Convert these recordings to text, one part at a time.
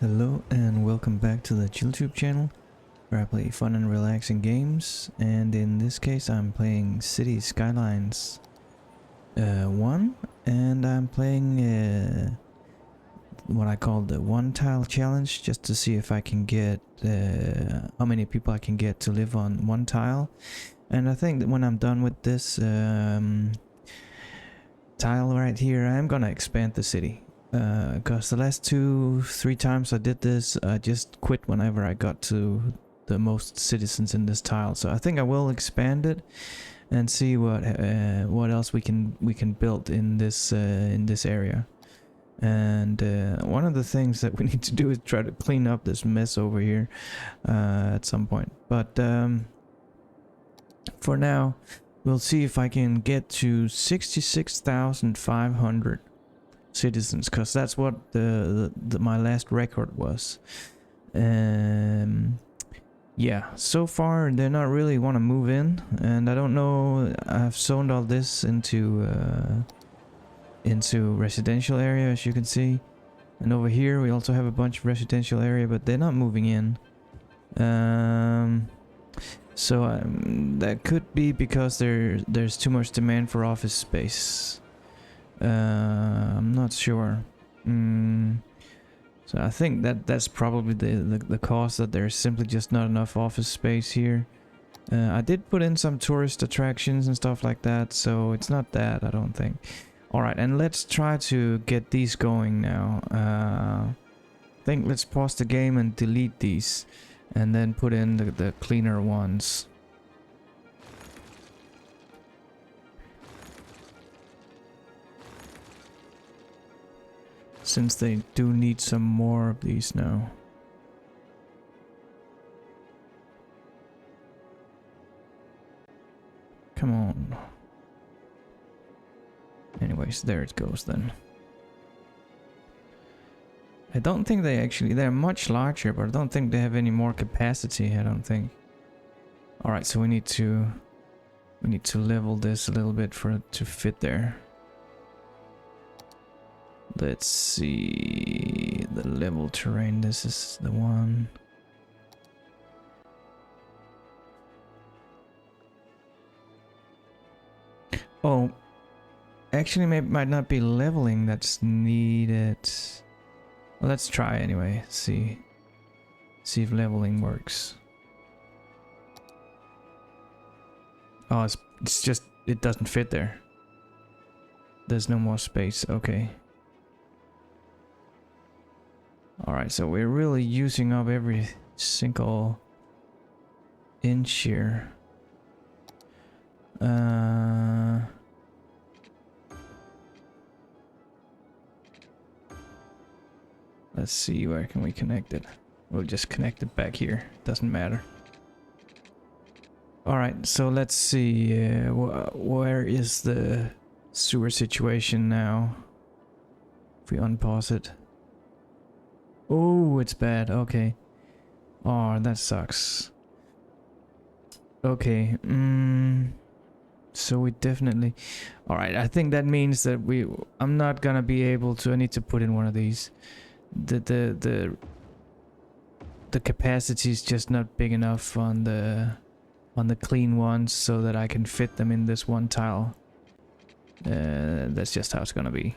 Hello and welcome back to the YouTube channel where I play fun and relaxing games, and in this case I'm playing City Skylines 1, and I'm playing what I call the one tile challenge, just to see if I can get how many people I can get to live on one tile. And I think that when I'm done with this tile right here, I'm gonna expand the city. Because the last 2-3 times I did this, I just quit whenever I got to the most citizens in this tile. So I think I will expand it and see what else we can build in this area. And one of the things that we need to do is try to clean up this mess over here at some point. But for now, we'll see if I can get to 66,500 citizens, because that's what my last record was. Yeah, so far they're not really want to move in, and I don't know, I've zoned all this into residential area, as you can see, and over here we also have a bunch of residential area, but they're not moving in. So that could be because there's too much demand for office space. I'm not sure. So I think that's probably the cause, that there's simply just not enough office space here. I did put in some tourist attractions and stuff like that, so it's not that, I don't think. Alright, and let's try to get these going now. I think let's pause the game and delete these, and then put in the cleaner ones. Since they do need some more of these now. Come on. Anyways, there it goes then. I don't think they're much larger, but I don't think they have any more capacity, I don't think. Alright, so we need to level this a little bit for it to fit there. Let's see the level terrain. This is the one. Oh, actually, maybe might not be leveling that's needed. Well, let's try anyway. See if leveling works. Oh, it's just it doesn't fit there. There's no more space. Okay. Alright, so we're really using up every single inch here. Let's see, where can we connect it? We'll just connect it back here. Doesn't matter. Alright, so let's see. Where is the sewer situation now? If we unpause it. Oh, it's bad. Okay. Oh, that sucks. Okay. So we definitely... Alright, I think that means that I'm not gonna be able to... I need to put in one of these. The capacity is just not big enough on the clean ones, so that I can fit them in this one tile. That's just how it's gonna be.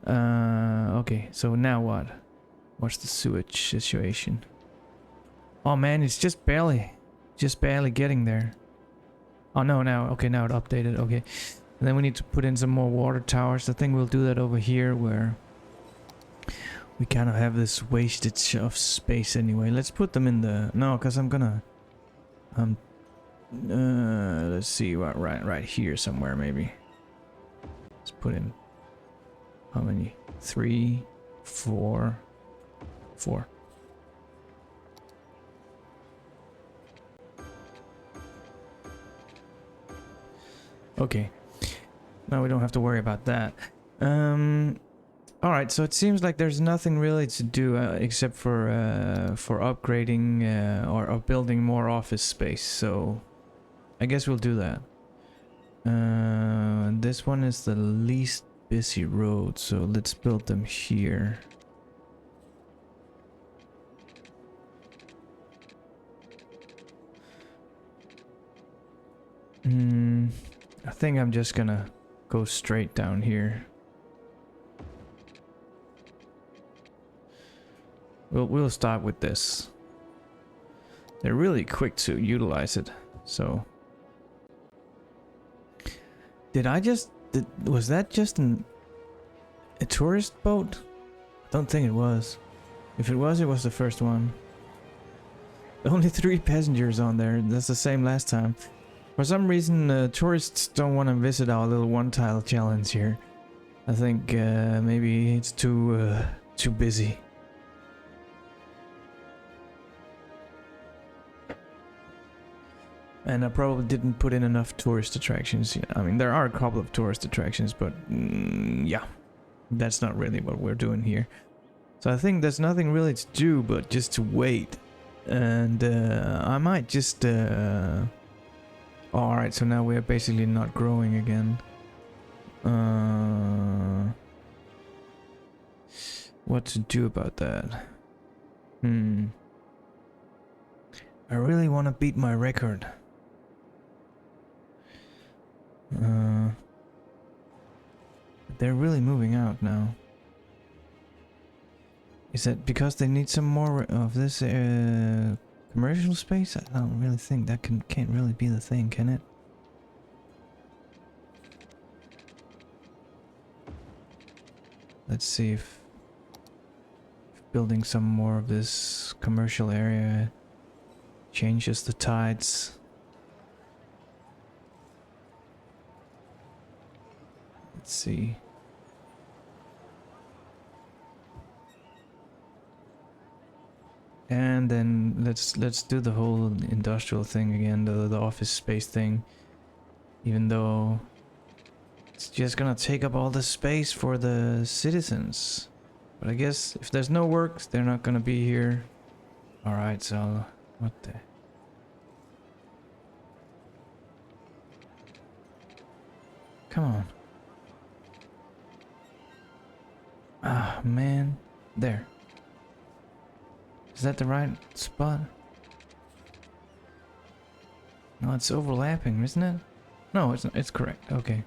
Okay, so now what? What's the sewage situation? Oh man, it's just barely getting there. Oh no, now it updated. Okay, and then we need to put in some more water towers. I think we'll do that over here, where we kind of have this wastage of space anyway. Let's put them in the... No, because I'm gonna... let's see, right here somewhere maybe. Let's put in... How many? 3, 4, 4. Okay. Now we don't have to worry about that. Alright, so it seems like there's nothing really to do except for upgrading or building more office space. So I guess we'll do that. This one is the least busy roads, so let's build them here. I think I'm just gonna go straight down here. We'll start with this. They're really quick to utilize it, so. Was that just a tourist boat? I don't think it was. If it was the first one. Only 3 passengers on there. That's the same last time. For some reason, tourists don't want to visit our little one-tile challenge here. I think maybe it's too busy. And I probably didn't put in enough tourist attractions. I mean, there are a couple of tourist attractions, but yeah, that's not really what we're doing here. So I think there's nothing really to do but just to wait. And I might just... Alright, so now we're basically not growing again. What to do about that? I really want to beat my record. They're really moving out now. Is that because they need some more of this commercial space? I don't really think that can't really be the thing, can it? Let's see if building some more of this commercial area changes the tides. Let's see. And then let's do the whole industrial thing again, the office space thing. Even though it's just gonna take up all the space for the citizens. But I guess if there's no work, they're not gonna be here. Alright, so what the... Come on. Ah, man. There. Is that the right spot? No, it's overlapping, isn't it? No, it's not, it's correct. Okay.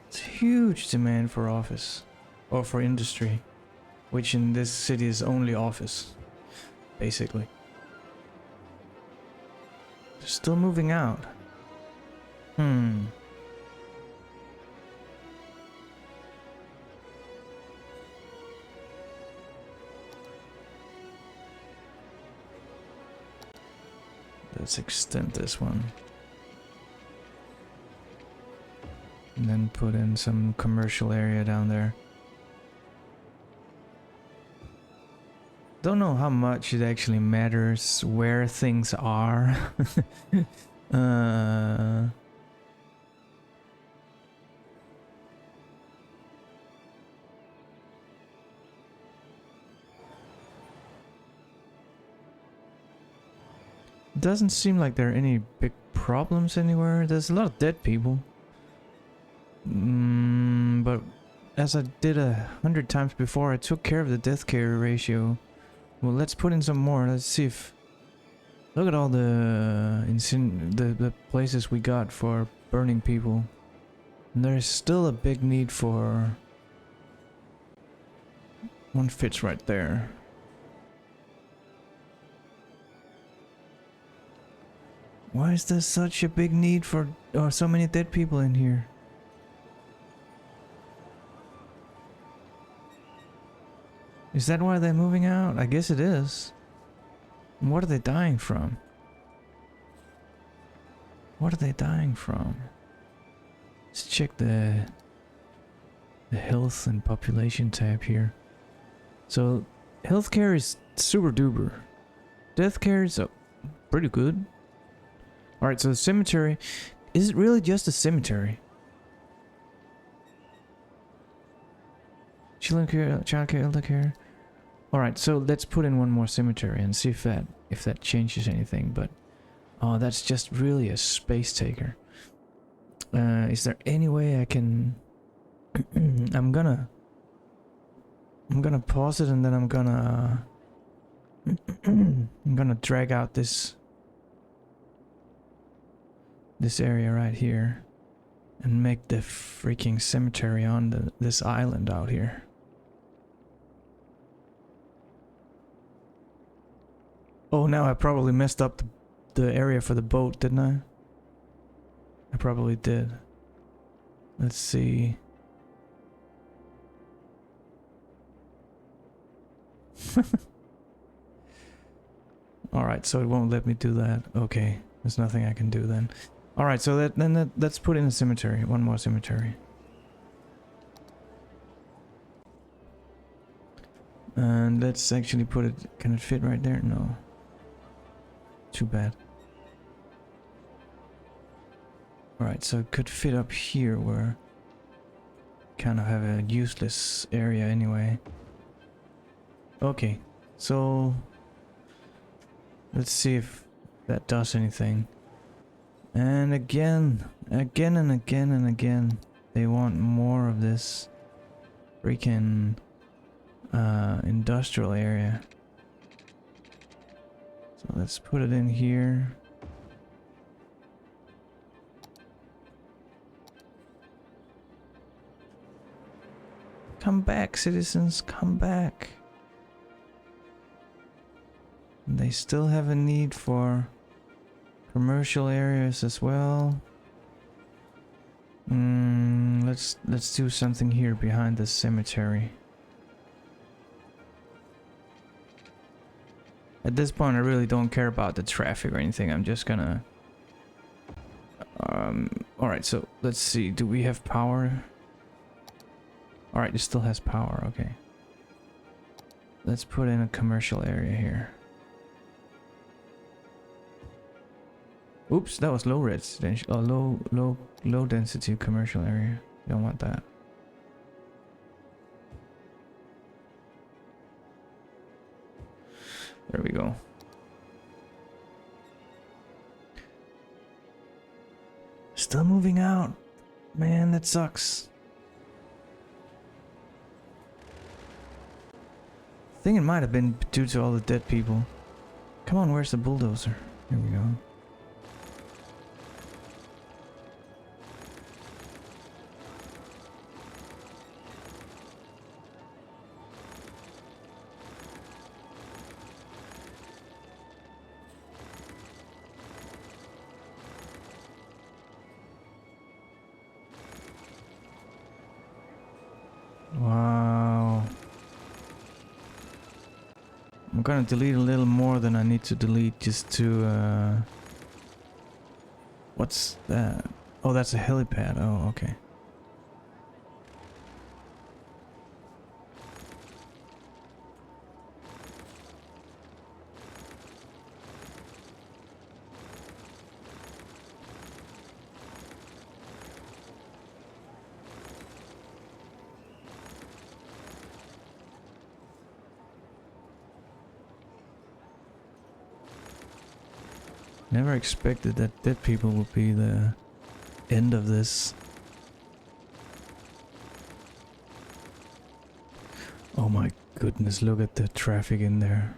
It's huge demand for office. Or for industry. Which in this city is only office. Basically. They're still moving out. Let's extend this one. And then put in some commercial area down there. Don't know how much it actually matters where things are. Doesn't seem like there are any big problems anywhere. There's a lot of dead people. But as I did 100 times before, I took care of the death carry ratio. Well, let's put in some more. Let's see if... Look at all the places we got for burning people. And there's still a big need for... One fits right there. Why is there such a big need for so many dead people in here? Is that why they're moving out? I guess it is. And what are they dying from? What are they dying from? Let's check the health and population tab here. So healthcare is super duper. Death care is pretty good. Alright, so the cemetery, is it really just a cemetery? Childcare, childcare, elder care. Alright, so let's put in one more cemetery and see if that changes anything, but Oh, that's just really a space taker. Is there any way I can... I'm gonna pause it and then I'm gonna drag out this area right here and make the freaking cemetery on this island out here. Oh, now I probably messed up the area for the boat, didn't I? I probably did. Let's see. Alright, so it won't let me do that. Okay, there's nothing I can do then. Alright, so let's put in a cemetery. One more cemetery. And let's actually put it... Can it fit right there? No. Too bad. Alright, so it could fit up here where... Kind of have a useless area anyway. Okay, so... Let's see if that does anything. And again and again, they want more of this freaking industrial area. So let's put it in here. Come back, citizens, come back. They still have a need for commercial areas as well. Let's do something here behind the cemetery. At this point, I really don't care about the traffic or anything. I'm just gonna... Alright, so let's see. Do we have power? Alright, it still has power. Okay. Let's put in a commercial area here. Oops, that was low residential, low density commercial area. Don't want that. There we go. Still moving out. Man, that sucks. I think it might have been due to all the dead people. Come on, where's the bulldozer? Here we go. Wow. I'm gonna delete a little more than I need to delete just to, what's that? Oh, that's a helipad. Oh, okay. Never expected that dead people would be the end of this. Oh my goodness, look at the traffic in there.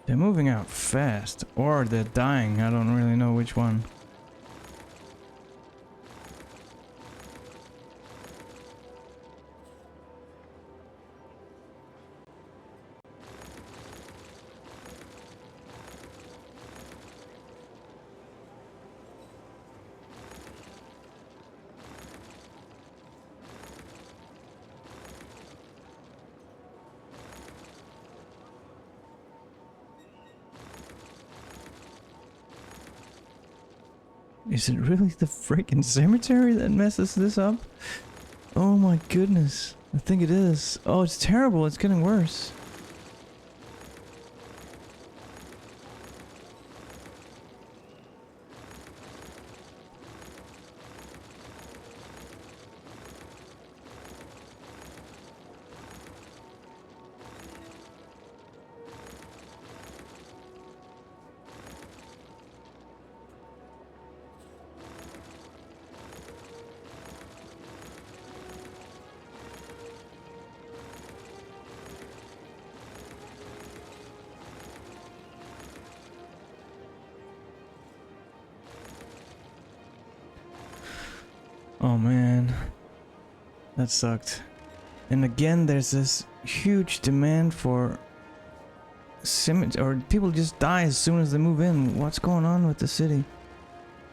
They're moving out fast, or they're dying. I don't really know which one. Is it really the freaking cemetery that messes this up? Oh my goodness. I think it is. Oh, it's terrible. It's getting worse. Oh man, that sucked. And again, there's this huge demand for cemetery, or people just die as soon as they move in. What's going on with the city?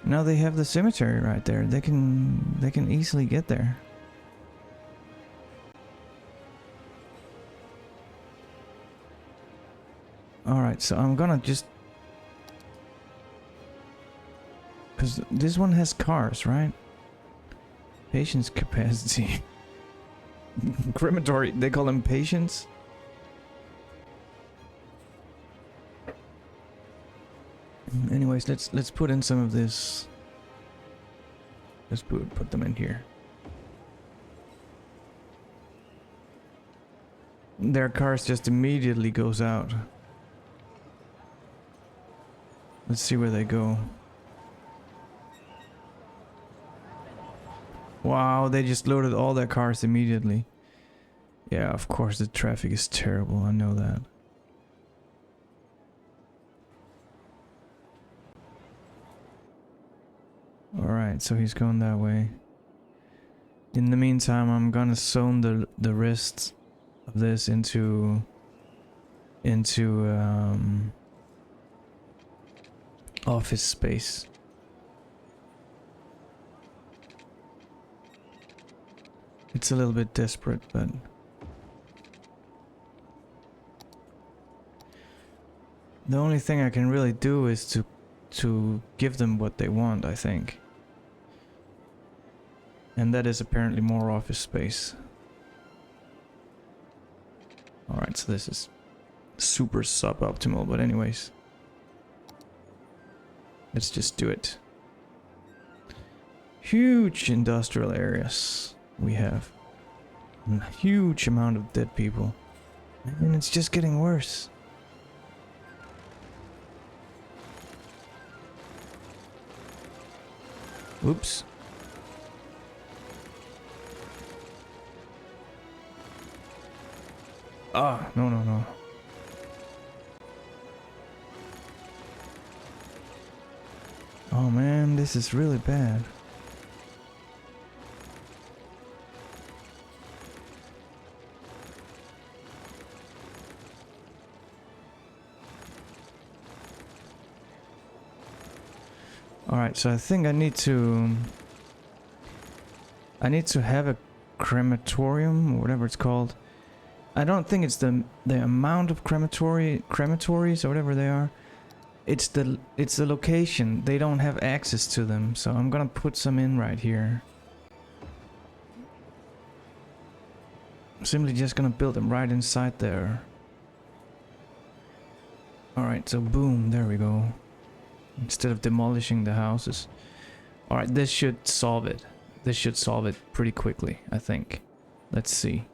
Now they have the cemetery right there. They can easily get there. All right, so I'm gonna just, because this one has cars, right? Patience capacity. Crematory, they call them patients. Anyways, let's put in some of this. Let's put them in here. Their cars just immediately goes out. Let's see where they go. Wow, they just loaded all their cars immediately. Yeah, of course the traffic is terrible, I know that. Alright, so he's going that way. In the meantime, I'm gonna zone the rest of this into office space. It's a little bit desperate, but the only thing I can really do is to give them what they want, I think. And that is apparently more office space. Alright, so this is super suboptimal, but anyways. Let's just do it. Huge industrial areas we have. A huge amount of dead people. And it's just getting worse. Oops. Ah, no, no, no. Oh man, this is really bad. Alright, so I think I need to have a crematorium, or whatever it's called. I don't think it's the amount of crematories or whatever they are. It's the location. They don't have access to them, so I'm gonna put some in right here. I'm simply just gonna build them right inside there. Alright, so boom, there we go. Instead of demolishing the houses. Alright, this should solve it. This should solve it pretty quickly, I think. Let's see.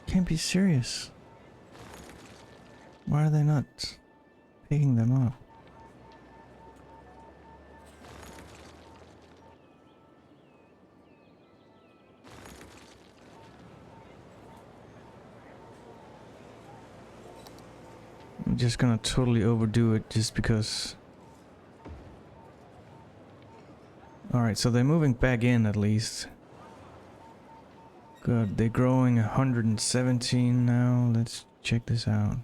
Can't be serious. Why are they not picking them up? I'm just gonna totally overdo it just because. Alright, so they're moving back in at least. Good, they're growing 117 now. Let's check this out.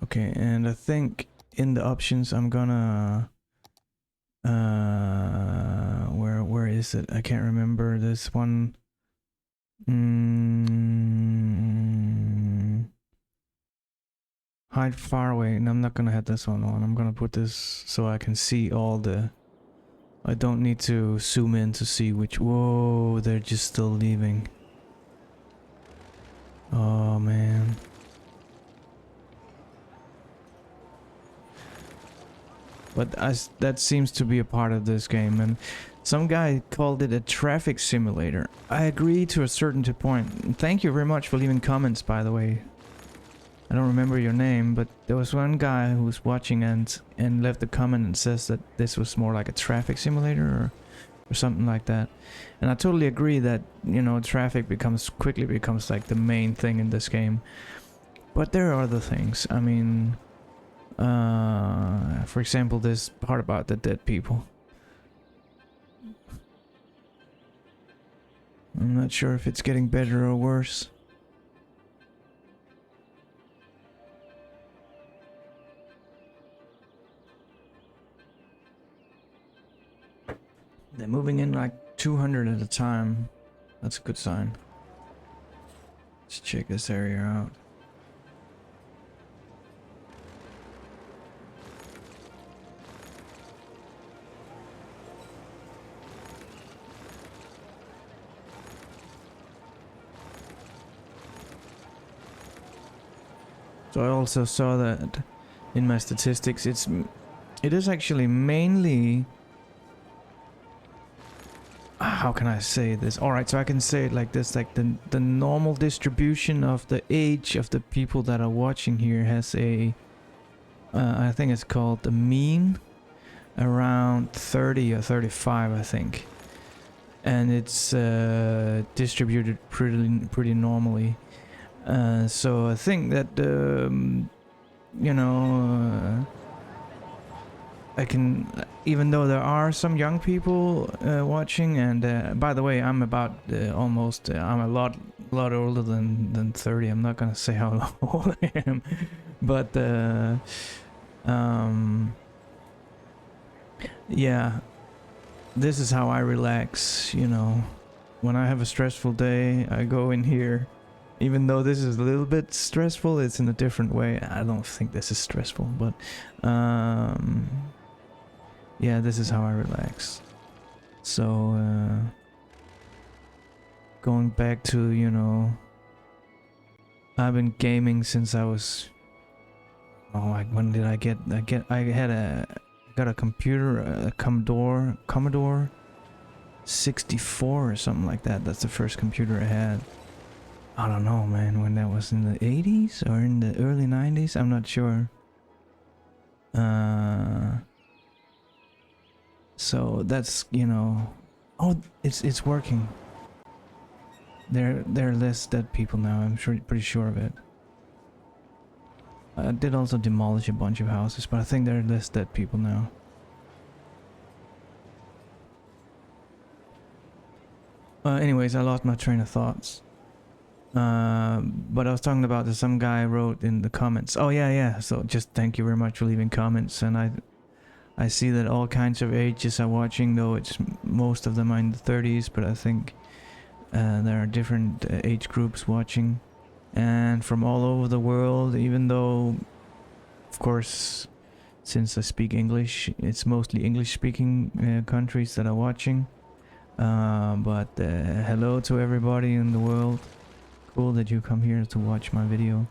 Okay, and I think in the options I'm gonna where is it? I can't remember this one. Hide far away. And I'm not gonna have this one on. I'm gonna put this so I can see all the. I don't need to zoom in to see which. Whoa, they're just still leaving. Oh man. But that seems to be a part of this game, and some guy called it a traffic simulator. I agree to a certain point. Thank you very much for leaving comments, by the way. I don't remember your name, but there was one guy who was watching and left a comment and says that this was more like a traffic simulator or something like that. And I totally agree that, you know, traffic quickly becomes like the main thing in this game. But there are other things. I mean, for example, this part about the dead people. I'm not sure if it's getting better or worse. They're moving in like 200 at a time. That's a good sign. Let's check this area out. So I also saw that in my statistics, it is actually mainly. How can I say this? Alright, so I can say it like this, like the normal distribution of the age of the people that are watching here has a, I think it's called the mean, around 30 or 35, I think. And it's distributed pretty normally. So I think that, you know, I can, even though there are some young people watching, and by the way, I'm about almost, I'm a lot older than 30. I'm not gonna say how old I am, but yeah, this is how I relax. You know, when I have a stressful day, I go in here. Even though this is a little bit stressful, it's in a different way. I don't think this is stressful, but yeah, this is how I relax. So going back to, you know, I've been gaming since I was, oh, like, when did I got a computer, a Commodore 64 or something like that. That's the first computer I had. I don't know, man, when that was, in the 80s or in the early 90s, I'm not sure. So that's, you know, oh, it's working. There are less dead people now. I'm pretty sure of it. I did also demolish a bunch of houses, but I think there are less dead people now. Anyways, I lost my train of thoughts. But I was talking about that some guy wrote in the comments. Oh yeah. So just thank you very much for leaving comments, and I see that all kinds of ages are watching, though it's most of them are in the 30s, but I think there are different age groups watching, and from all over the world, even though, of course, since I speak English, it's mostly English-speaking countries that are watching. But hello to everybody in the world. Cool that you come here to watch my video.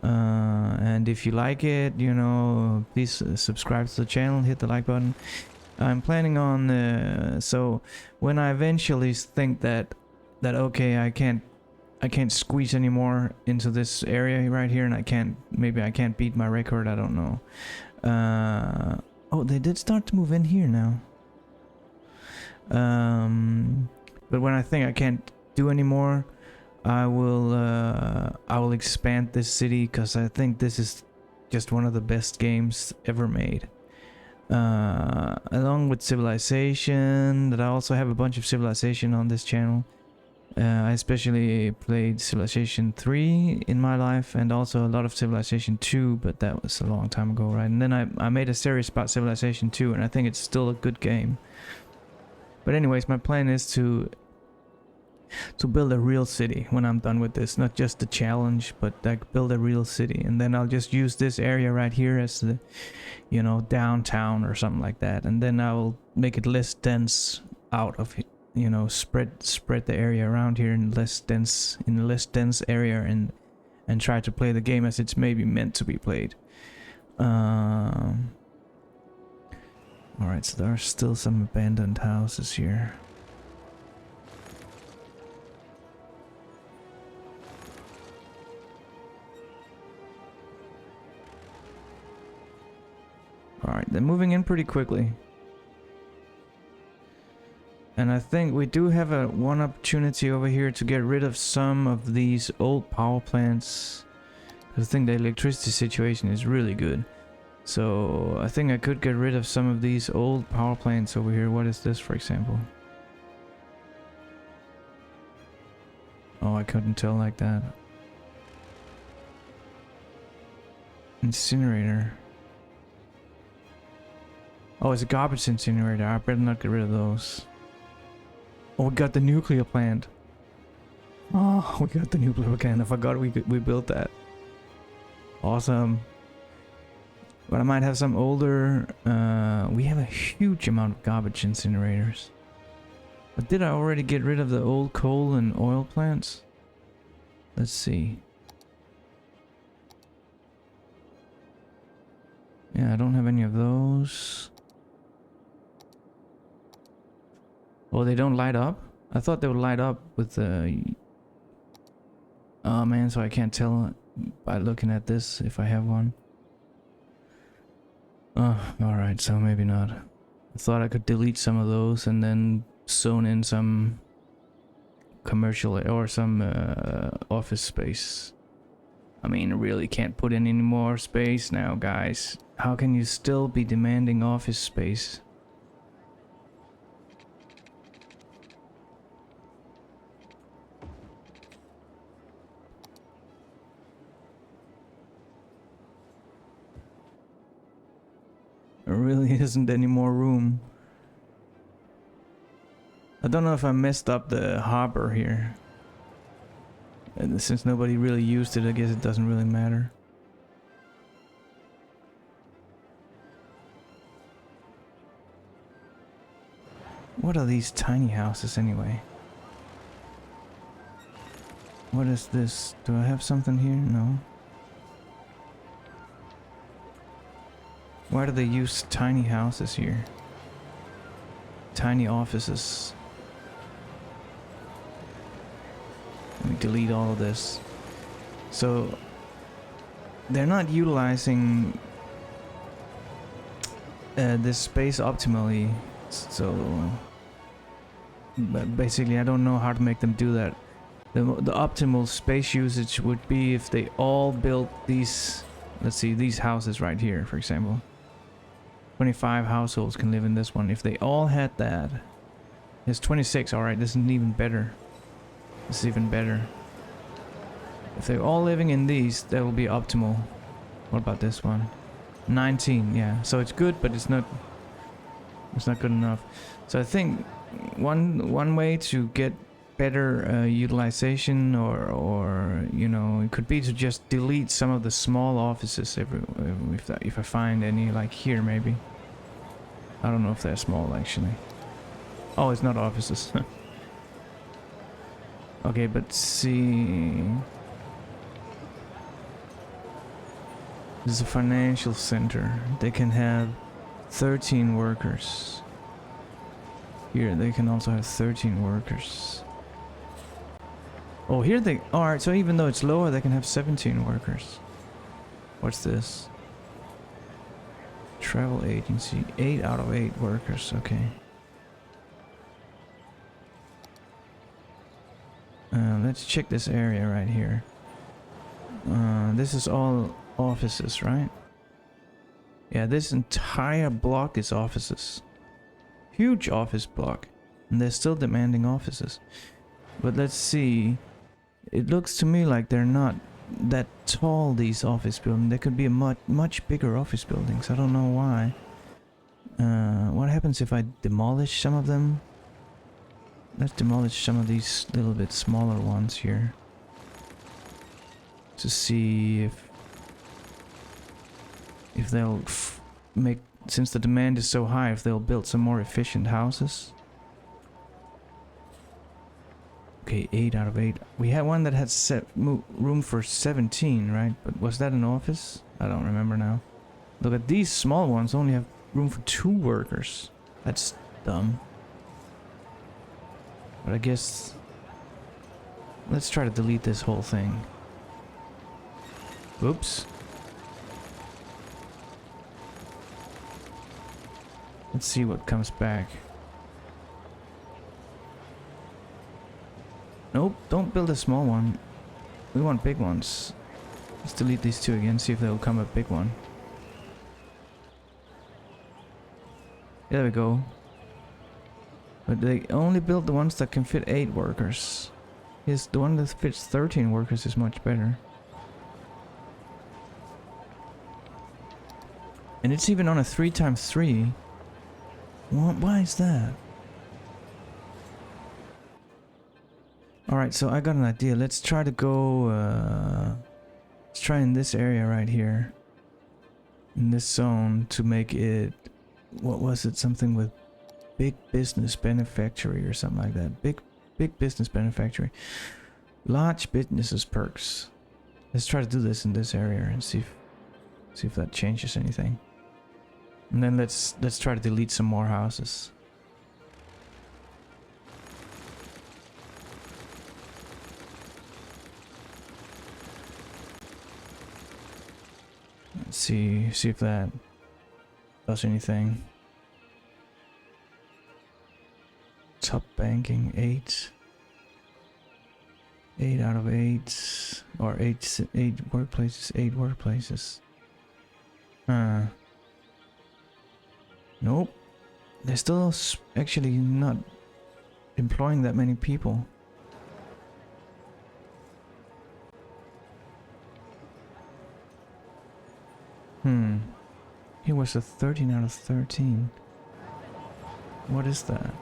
And if you like it, you know, please subscribe to the channel, hit the like button. I'm planning on so when I eventually think that okay, I can't squeeze anymore into this area right here, and maybe I can't beat my record, I don't know. Oh, they did start to move in here now. But when I think I can't do anymore, I will expand this city because I think this is just one of the best games ever made. Along with Civilization, that I also have a bunch of Civilization on this channel. I especially played Civilization 3 in my life, and also a lot of Civilization 2, but that was a long time ago, right? And then I made a series about Civilization 2, and I think it's still a good game. But anyways, my plan is to build a real city when I'm done with this. Not just the challenge, but like build a real city. And then I'll just use this area right here as the, you know, downtown or something like that. And then I'll make it less dense out of, you know, spread the area around here in a less dense area, and try to play the game as it's maybe meant to be played. Alright, so there are still some abandoned houses here. Alright, they're moving in pretty quickly. And I think we do have one opportunity over here to get rid of some of these old power plants. I think the electricity situation is really good. So I think I could get rid of some of these old power plants over here. What is this, for example? Oh, I couldn't tell like that. Incinerator. Oh, it's a garbage incinerator. I better not get rid of those. Oh, we got the nuclear plant. Oh, we got the nuclear plant. I forgot we built that. Awesome. But I might have some older... we have a huge amount of garbage incinerators. But did I already get rid of the old coal and oil plants? Let's see. Yeah, I don't have any of those. Oh, they don't light up? I thought they would light up with the... Oh man, so I can't tell by looking at this if I have one. Oh, alright, so maybe not. I thought I could delete some of those and then zone in some commercial or some office space. I mean, really can't put in any more space now, guys. How can you still be demanding office space? There really isn't any more room. I don't know if I messed up the harbor here. And since nobody really used it, I guess it doesn't really matter. What are these tiny houses anyway? What is this? Do I have something here? No. Why do they use tiny houses here? Tiny offices. Let me delete all of this. So they're not utilizing this space optimally. So but basically I don't know how to make them do that. The optimal space usage would be if they all built these, let's see, these houses right here, for example. 25 households can live in this one. If they all had that, there's 26. Alright, this is even better. This is even better. If they're all living in these, that will be optimal. What about this one? 19, yeah. So it's good, but it's not good enough. So I think one way to get better utilization, or you know, it could be to just delete some of the small offices if I find any, like here maybe. I don't know if they're small actually. Oh, it's not offices. Okay, but see, this is a financial center. They can have 13 workers. Here they can also have 13 workers. Oh, here they... Alright, so even though it's lower, they can have 17 workers. What's this? Travel agency. 8 out of 8 workers. Okay. let's check this area right here. This is all offices, right? Yeah, this entire block is offices. Huge office block. And they're still demanding offices. But let's see. It looks to me like they're not that tall, these office buildings. There could be a much bigger office buildings. I don't know why. What happens if I demolish some of them? Let's demolish some of these little bit smaller ones here. To see if they'll make, since the demand is so high, if they'll build some more efficient houses. Okay, 8 out of 8. We had one that had room for 17, right? But was that an office? I don't remember now. Look at these small ones, only have room for 2 workers. That's dumb. But I guess... let's try to delete this whole thing. Oops. Let's see what comes back. Nope, don't build a small one. We want big ones. Let's delete these 2 again, see if they'll come a big one. There we go. But they only build the ones that can fit 8 workers. Yes, the one that fits 13 workers is much better. And it's even on a 3x3. Why is that? Alright, so I got an idea. Let's try to go... let's try in this area right here. In this zone to make it... what was it? Something with big business beneficiary or something like that. Big business beneficiary. Large businesses perks. Let's try to do this in this area and see if that changes anything. And then let's try to delete some more houses. Let's see if that does anything. Top banking 8. 8 out of 8, or 8 workplaces. 8 workplaces. Nope. They're still actually not employing that many people. Here was a 13 out of 13. What is that?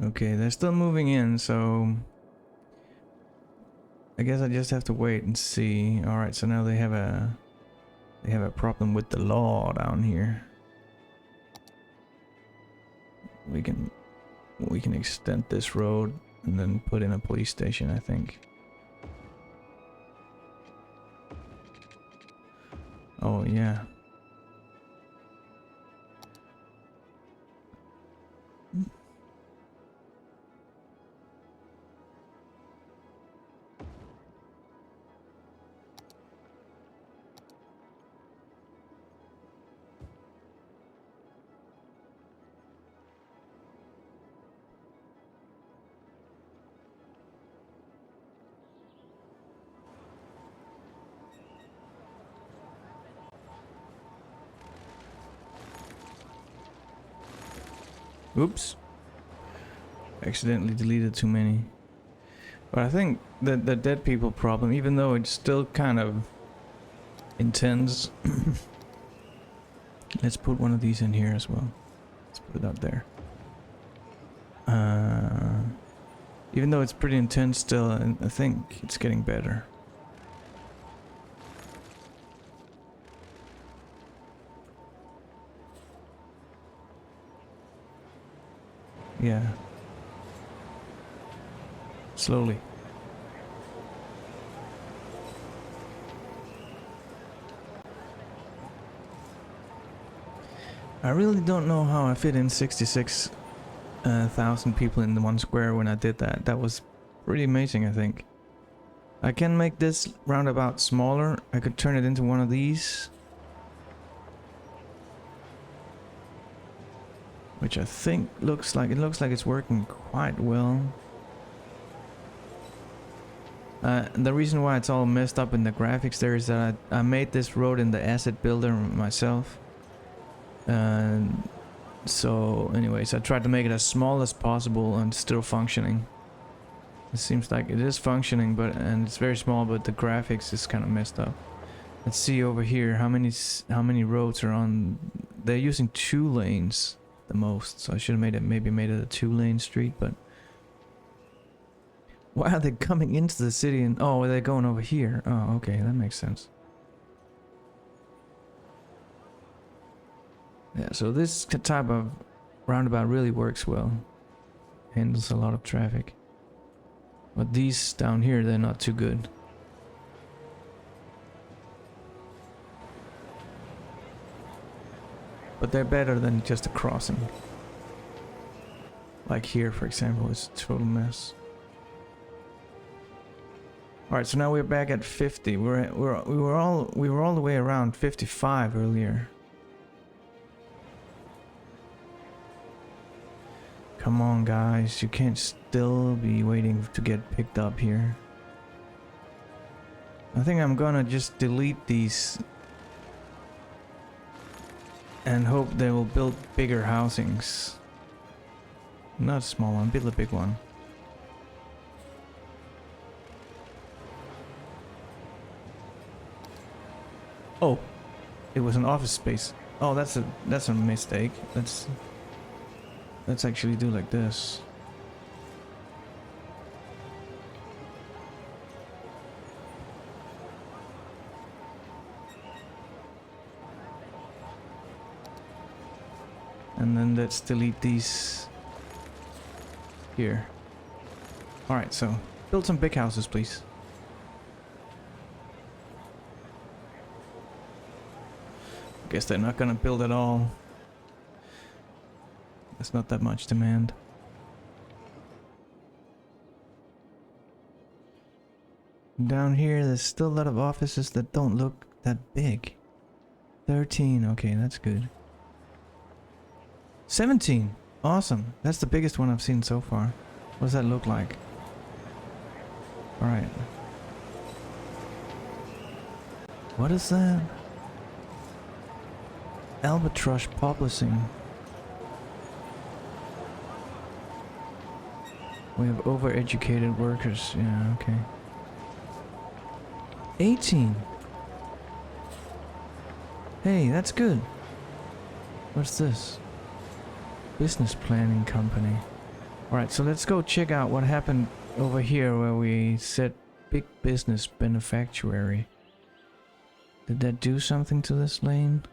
Okay, they're still moving in, so I guess I just have to wait and see. All right, so now they have a problem with the law down here. We can extend this road and then put in a police station, I think. Oh yeah. Oops. Accidentally deleted too many. But I think that the dead people problem, even though it's still kind of intense. Let's put one of these in here as well. Let's put it up there. Even though it's pretty intense still, I think it's getting better. Yeah. Slowly. I really don't know how I fit in 66 1,000 people in the one square when I did that. That was pretty amazing, I think. I can make this roundabout smaller. I could turn it into one of these, which I think looks like it's working quite well. The reason why it's all messed up in the graphics there is that I made this road in the asset builder myself. And so anyways, I tried to make it as small as possible and still functioning. It seems like it is functioning, and it's very small, but the graphics is kind of messed up. Let's see over here how many roads are on. They're using 2 lanes the most, so I should have maybe made it a 2-lane street. But why are they coming into the city? And oh, they're going over here. Oh, okay, that makes sense. Yeah, so this type of roundabout really works well. Handles a lot of traffic. But these down here, they're not too good. But they're better than just a crossing. Like here, for example, it's a total mess. Alright, so now we're back at 50. We were all the way around 55 earlier. Come on, guys, you can't still be waiting to get picked up here. I think I'm gonna just delete these and hope they will build bigger housings. Not a small one, build a big one. Oh, it was an office space. Oh, that's a mistake. Let's actually do like this. And then let's delete these here. Alright, so build some big houses, please. Guess they're not gonna build at all. It's not that much demand. Down here, there's still a lot of offices that don't look that big. 13, okay, that's good. 17, awesome. That's the biggest one I've seen so far. What does that look like? Alright. What is that? Albatross publishing. We have overeducated workers. Yeah, okay. 18. Hey, that's good. What's this? Business planning company. Alright, so let's go check out what happened over here where we said big business beneficiary. Did that do something to this lane?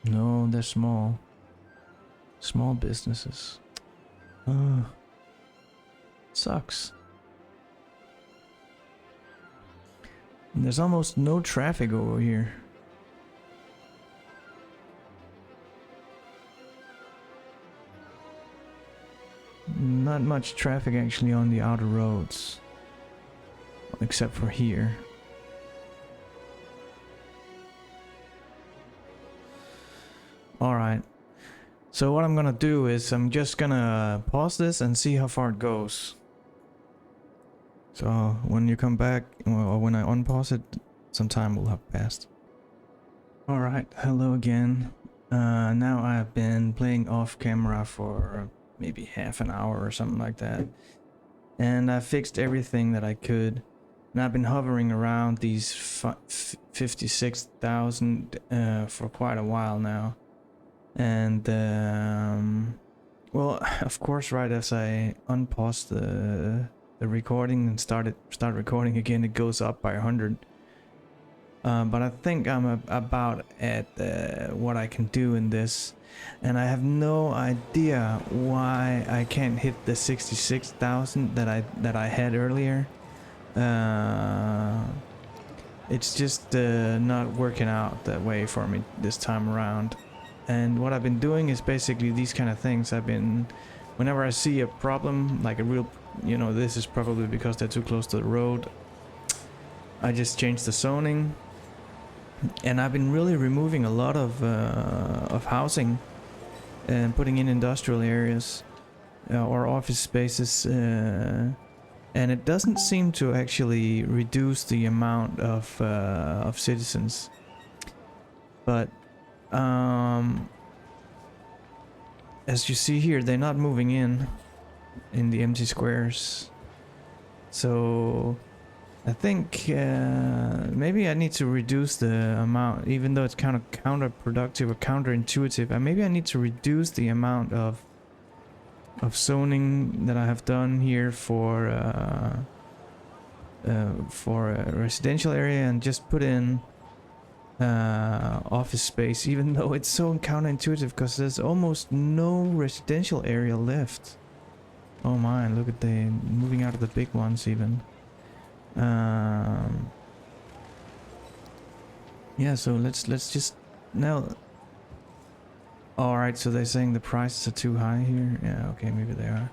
No, they're small. Small businesses. Sucks. And there's almost no traffic over here. Not much traffic actually on the outer roads. Except for here. Alright. So what I'm gonna do is I'm just gonna pause this and see how far it goes. So when you come back, or when I unpause it, some time will have passed. Alright, hello again. Now I've been playing off camera for maybe half an hour or something like that. And I fixed everything that I could. And I've been hovering around these 56,000 for quite a while now. And well, of course, right as I unpause the recording and start recording again, it goes up by 100. But I think I'm about at what I can do in this, and I have no idea why I can't hit the 66,000 that I had earlier. It's just not working out that way for me this time around. And what I've been doing is basically these kind of things. I've been whenever I see a problem, like a real, you know, this is probably because they're too close to the road, I just change the zoning. And I've been really removing a lot of housing and putting in industrial areas or office spaces, and it doesn't seem to actually reduce the amount of citizens. But as you see here, they're not moving in the empty squares. So I think maybe I need to reduce the amount, even though it's kind of counterproductive or counterintuitive. Maybe I need to reduce the amount of zoning that I have done here for a residential area and just put in office space, even though it's so counterintuitive because there's almost no residential area left. Oh my, look at the moving out of the big ones even. Yeah, so let's just now. All right, so they're saying the prices are too high here. Yeah, okay, maybe they are.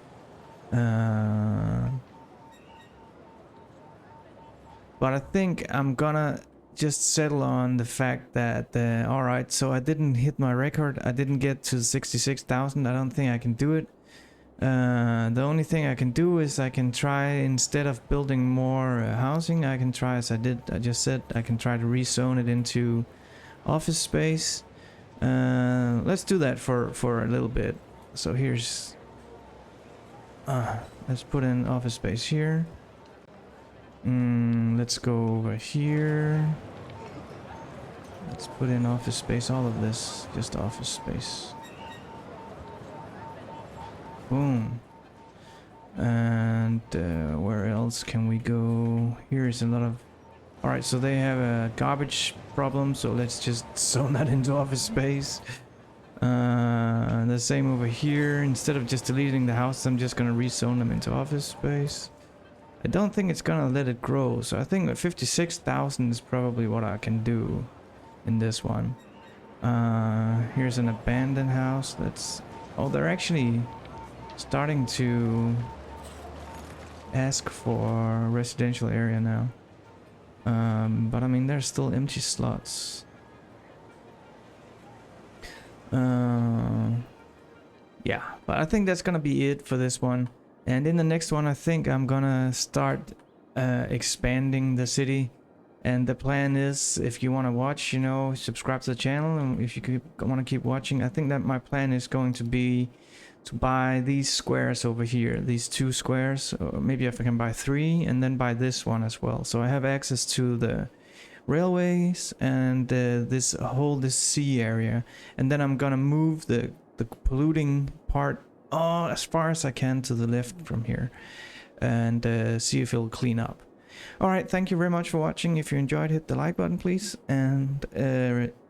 But I think I'm gonna just settle on the fact that all right, so I didn't hit my record. I didn't get to 66,000. I don't think I can do it. The only thing I can do is I can try, instead of building more housing, I can try, as I just said, I can try to rezone it into office space. Let's do that for a little bit. So here's let's put in office space here. Let's go over here. Let's put in office space, all of this, just office space. Boom. And where else can we go? Here is a lot of... Alright, so they have a garbage problem, so let's just zone that into office space. The same over here. Instead of just deleting the house, I'm just gonna rezone them into office space. I don't think it's gonna let it grow, so I think 56,000 is probably what I can do in this one. Here's an abandoned house. That's... Oh, they're actually starting to ask for a residential area now. But I mean, there's still empty slots. Yeah, but I think that's gonna be it for this one. And in the next one, I think I'm gonna start expanding the city. And the plan is, if you want to watch, you know, subscribe to the channel. And if you want to keep watching, I think that my plan is going to be to buy these squares over here, these 2 squares, or maybe if I can buy 3, and then buy this one as well. So I have access to the railways and this sea area, and then I'm gonna move the polluting part as far as I can to the left from here, and see if it'll clean up. Alright, thank you very much for watching. If you enjoyed, hit the like button please, and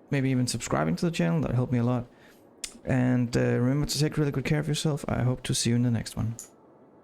maybe even subscribing to the channel, that helped me a lot. And remember to take really good care of yourself. I hope to see you in the next one.